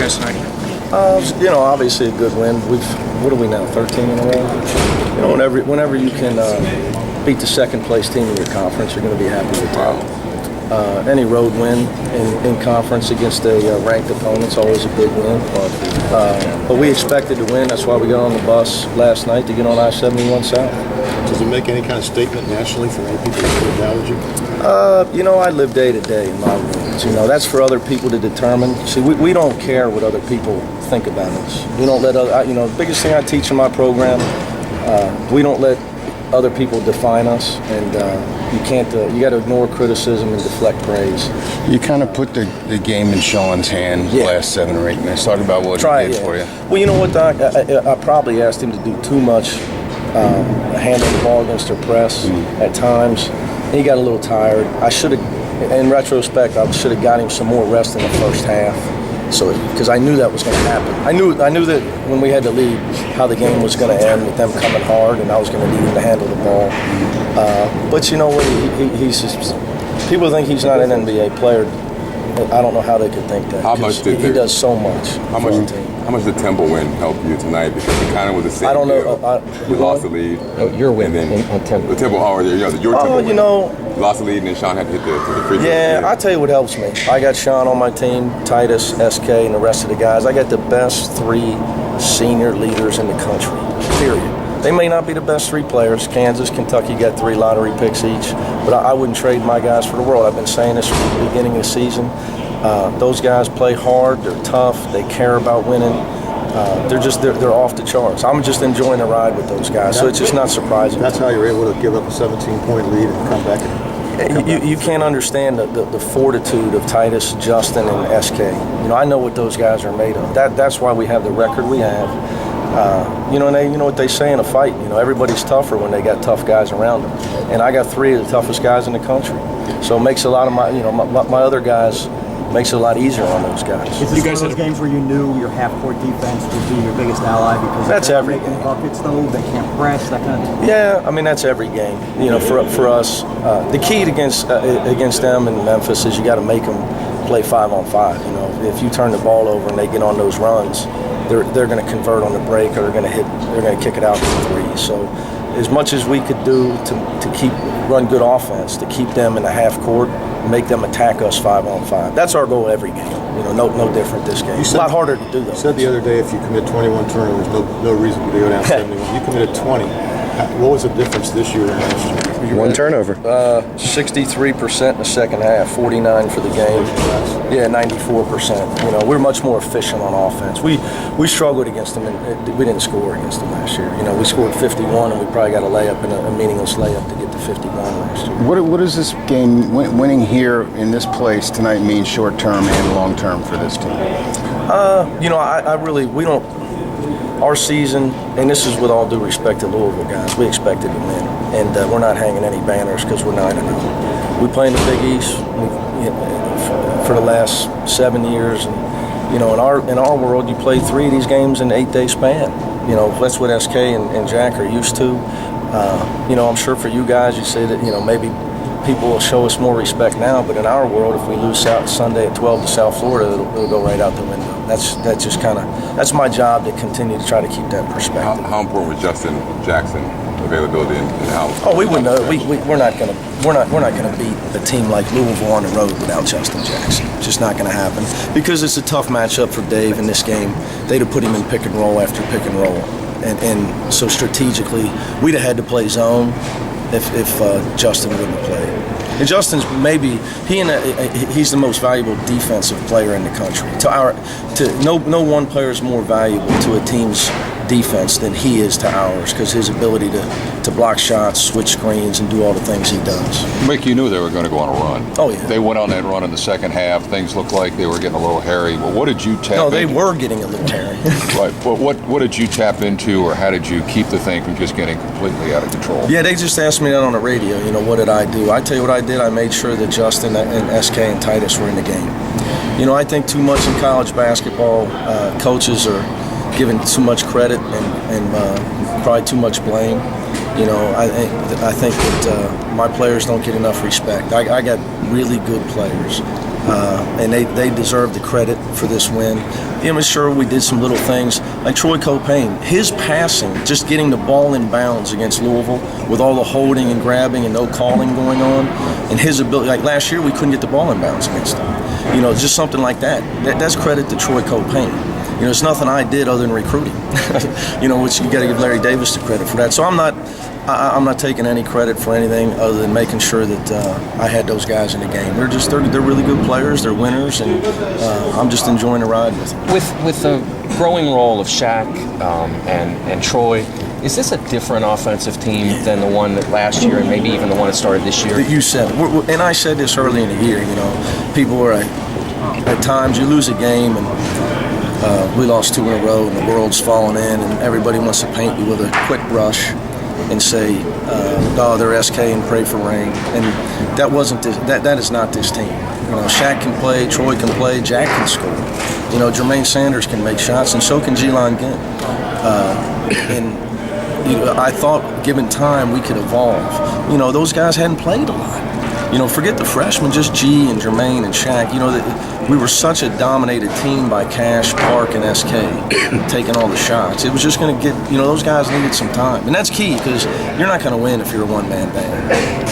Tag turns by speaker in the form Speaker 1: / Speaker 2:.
Speaker 1: guys tonight?
Speaker 2: Obviously a good win. What are we now, 13 in a row? Whenever you can beat the second place team in your conference, you're going to be happy with that. Any road win in conference against a ranked opponent is always a big win. But we expected to win. That's why we got on the bus last night to get on I-71 South.
Speaker 3: Does it make any kind of statement nationally for any people that acknowledge you?
Speaker 2: I live day to day in my world. That's for other people to determine. See, we don't care what other people think about us. We don't let the biggest thing I teach in my program, we don't let other people define us, and you got to ignore criticism and deflect praise.
Speaker 4: You kind of put the game in Sean's hand the last 7 or 8 minutes. Talk about what he did for you.
Speaker 2: Well, you know what, Doc? I probably asked him to do too much handling the ball against their press at times. He got a little tired. I should have, in retrospect, I should have got him some more rest in the first half. So, because I knew that was going to happen. I knew that when we had to lead, how the game was going to end with them coming hard, and I was going to need him to handle the ball. But you know what? He's just, people think he's not an NBA player. I don't know how they could think that. He does so much for the team.
Speaker 5: How much did Temple win help you tonight? Because it kind of was the same.
Speaker 2: I don't know.
Speaker 5: You lost the lead.
Speaker 1: Your win on Temple.
Speaker 5: The Temple, your Temple win. You lost the lead, and then Sean had to hit the free throw.
Speaker 2: Yeah, I tell you what helps me. I got Sean on my team, Titus, SK, and the rest of the guys. I got the best 3 senior leaders in the country, period. They may not be the best 3 players. Kansas, Kentucky got 3 lottery picks each, but I wouldn't trade my guys for the world. I've been saying this from the beginning of the season. Those guys play hard, they're tough, they care about winning. They're off the charts. I'm just enjoying the ride with those guys, so it's just not surprising.
Speaker 3: That's how you're able to give up a 17-point lead and come back.
Speaker 2: You can't understand the fortitude of Titus, Justin, and SK. I know what those guys are made of. That's why we have the record we have. And you know what they say in a fight. Everybody's tougher when they got tough guys around them. And I got 3 of the toughest guys in the country. So it makes a lot of my other guys. Makes it a lot easier on those guys.
Speaker 6: Is this one of those games where you knew your half-court defense would be your biggest ally because
Speaker 2: that's
Speaker 6: they're
Speaker 2: every
Speaker 6: making buckets, though, they can't press, that kind of thing?
Speaker 2: Yeah, I mean, that's every game. For us, the key against them in Memphis is you got to make them play 5-on-5. If you turn the ball over and they get on those runs, they're going to convert on the break, or they're going to kick it out for 3. So as much as we could do to run good offense, to keep them in the half court, make them attack us 5-on-5. That's our goal every game. No different this game. It's a lot harder to do though.
Speaker 3: You said the other day if you commit 21 turnovers, no reason to go down 71. You committed 20. What was the difference this year and last year?
Speaker 4: 1 turnover.
Speaker 2: 63% in the second half, 49 for the game. Yeah, 94%. We're much more efficient on offense. We struggled against them, and we didn't score against them last year. We scored 51, and we probably got a layup and a meaningless layup to get to 51 last year.
Speaker 4: What does this game, winning here in this place tonight, mean short term and long term for this team? We don't. Our season, and this is with all due respect to Louisville guys, we expected to win, and we're not hanging any banners because we're 9-0. We play in the Big East for the last 7 years, and in our world, you play 3 of these games in an 8-day span. That's what SK and Jack are used to. I'm sure for you guys, you say that maybe people will show us more respect now, but in our world, if we lose Sunday at 12 to South Florida, it'll go right out the window. That's my job to continue to try to keep that perspective.
Speaker 5: How important was Justin Jackson availability and how?
Speaker 2: Oh, we wouldn't know. We're not gonna beat a team like Louisville on the road without Justin Jackson. It's just not gonna happen because it's a tough matchup for Dave in this game. They'd have put him in pick and roll after pick and roll, and so strategically we'd have had to play zone if Justin wouldn't have played. And Justin's he's the most valuable defensive player in the country. No one player is more valuable to a team's defense than he is to ours because his ability to block shots, switch screens, and do all the things he does.
Speaker 7: Mick, you knew they were going to go on a run.
Speaker 2: Oh, yeah.
Speaker 7: They went on that run in the second half. Things looked like they were getting a little hairy. Well, what did you tap into?
Speaker 2: No, they were getting a little hairy.
Speaker 7: Right. But what did you tap into, or how did you keep the thing from just getting completely out of control?
Speaker 2: Yeah, they just asked me that on the radio. What did I do? I tell you what I did. I made sure that Justin and SK and Titus were in the game. I think too much in college basketball, coaches are given too much credit and probably too much blame. I think that my players don't get enough respect. I got really good players.
Speaker 4: and they deserve the credit for this win. Sure, we did some little things like Troy Copain. His passing, just getting the ball in bounds against Louisville with all the holding and grabbing and no calling going on, and his ability. Like last year, we couldn't get the ball in bounds against them. Just something like that. That's credit to Troy Copain. It's nothing I did other than recruiting. Which you got to give Larry Davis the credit for that. So I'm not taking any credit for anything other than making sure that I had those guys in the game. They're really good players. They're winners, and I'm just enjoying the ride with them.
Speaker 1: With the growing role of Shaq and Troy, is this a different offensive team than the one that last year and maybe even the one that started this year?
Speaker 4: You said it. And I said this early in the year. People are at times you lose a game and we lost 2 in a row and the world's falling in and everybody wants to paint you with a quick brush and say, they're SK and pray for rain. And that wasn't this, that is not this team. Shaq can play, Troy can play, Jack can score. Jermaine Sanders can make shots, and so can Jelon Ginn. I thought, given time, we could evolve. Those guys hadn't played a lot. Forget the freshmen, just G and Jermaine and Shaq. We were such a dominated team by Cash, Park, and SK taking all the shots. It was just going to get, those guys needed some time. And that's key because you're not going to win if you're a one-man band.